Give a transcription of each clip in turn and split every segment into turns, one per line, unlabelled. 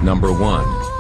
Number 1.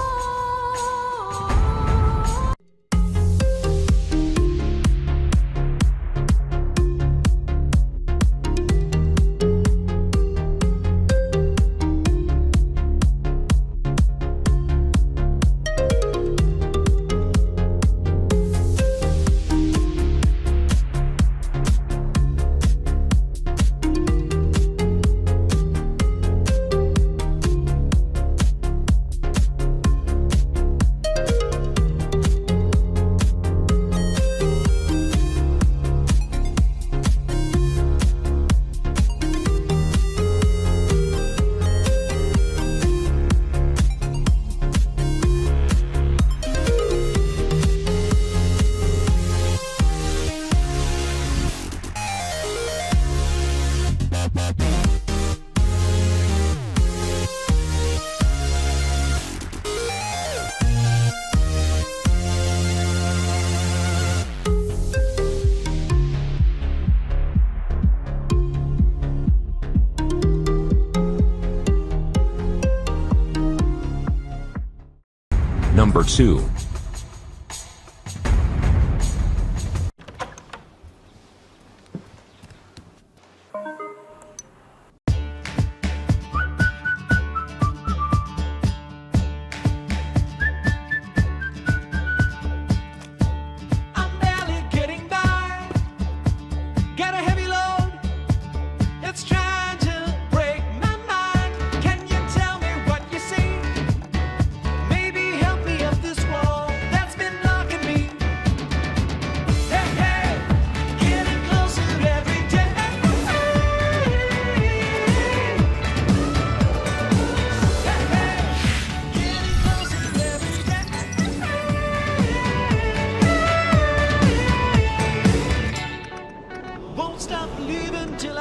Number 2.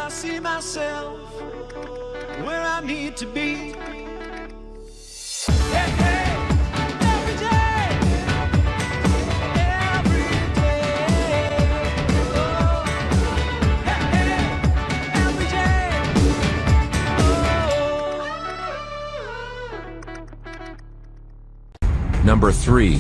See myself where I need to be. Hey, hey, every day, oh, hey, hey, every day, oh.
Number 3.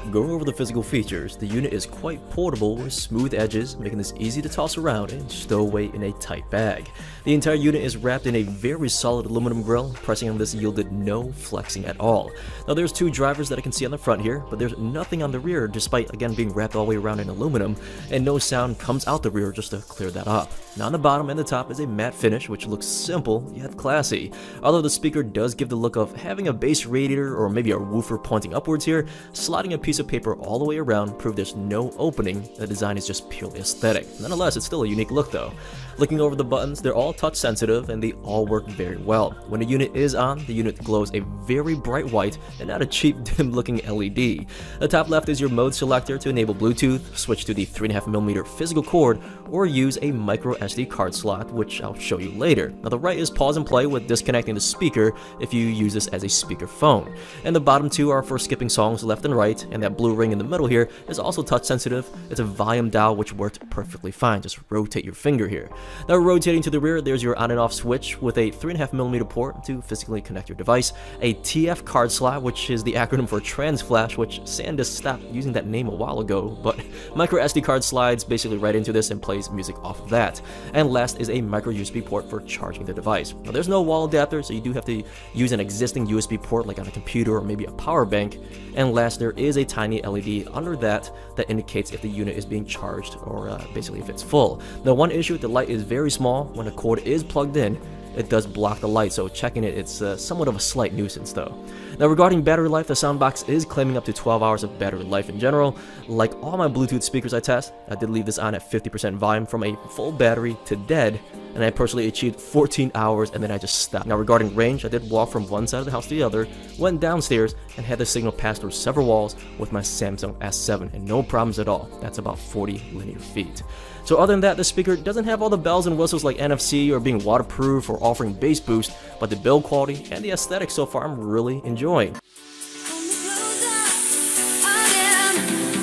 Going over the physical features, the unit is quite portable with smooth edges, making this easy to toss around and stow away in a tight bag. The entire unit is wrapped in a very solid aluminum grill. Pressing on this yielded no flexing at all. Now there's 2 drivers that I can see on the front here, but there's nothing on the rear despite again being wrapped all the way around in aluminum, and no sound comes out the rear just to clear that up. Now on the bottom and the top is a matte finish which looks simple yet classy. Although the speaker does give the look of having a bass radiator or maybe a woofer pointing upwards here, sliding a piece of paper all the way around prove there's no opening. The design is just purely aesthetic. Nonetheless, it's still a unique look though. Looking over the buttons, they're all touch sensitive and they all work very well. When the unit is on, the unit glows a very bright white and not a cheap dim looking LED. The top left is your mode selector to enable Bluetooth, switch to the 3.5mm physical cord, or use a micro SD card slot, which I'll show you later. Now the right is pause and play with disconnecting the speaker if you use this as a speaker phone. And the bottom 2 are for skipping songs left and right, and that blue ring in the middle here is also touch sensitive. It's a volume dial which worked perfectly fine. Just rotate your finger here. Now rotating to the rear, there's your on and off switch with a 3.5mm port to physically connect your device, a TF card slot, which is the acronym for Trans Flash, which SanDisk stopped using that name a while ago, but micro SD card slides basically right into this and plays music off of that. And last is a micro USB port for charging the device. Now there's no wall adapter, so you do have to use an existing USB port like on a computer or maybe a power bank. And last, there is a tiny LED under that indicates if the unit is being charged or basically if it's full. Now one issue, the light is very small. When the cord is plugged in, it does block the light, so checking it, it's somewhat of a slight nuisance though. Now regarding battery life, the soundbox is claiming up to 12 hours of battery life in general. Like all my Bluetooth speakers I test, I did leave this on at 50% volume from a full battery to dead, and I personally achieved 14 hours and then I just stopped. Now regarding range, I did walk from one side of the house to the other, went downstairs, and had the signal pass through several walls with my Samsung S7, and no problems at all. That's about 40 linear feet. So other than that, the speaker doesn't have all the bells and whistles like NFC or being waterproof or offering bass boost, but the build quality and the aesthetic so far I'm really enjoying.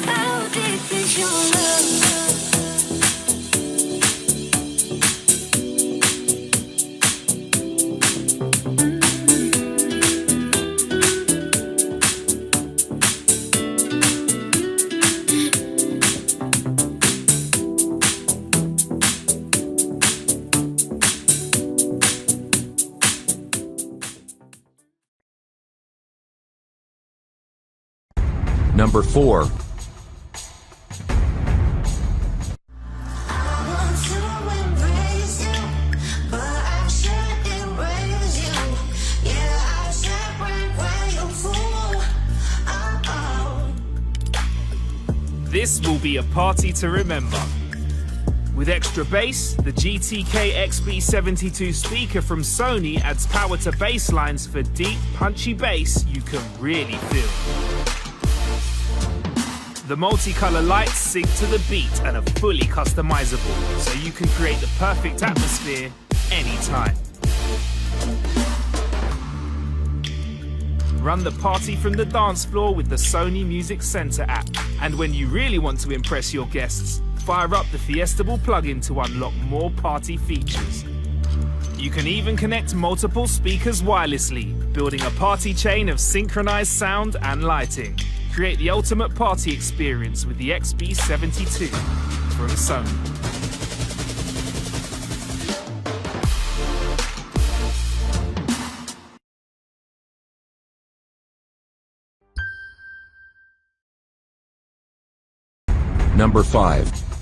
How deep is your love?
Number 4.
This will be a party to remember. With extra bass, the GTK XB72 speaker from Sony adds power to bass lines for deep, punchy bass you can really feel. The multicolour lights sync to the beat and are fully customizable, so you can create the perfect atmosphere anytime. Run the party from the dance floor with the Sony Music Center app. And when you really want to impress your guests, fire up the Fiestable plugin to unlock more party features. You can even connect multiple speakers wirelessly, building a party chain of synchronized sound and lighting. Create the ultimate party experience with the XB72 from Sony.
Number 5.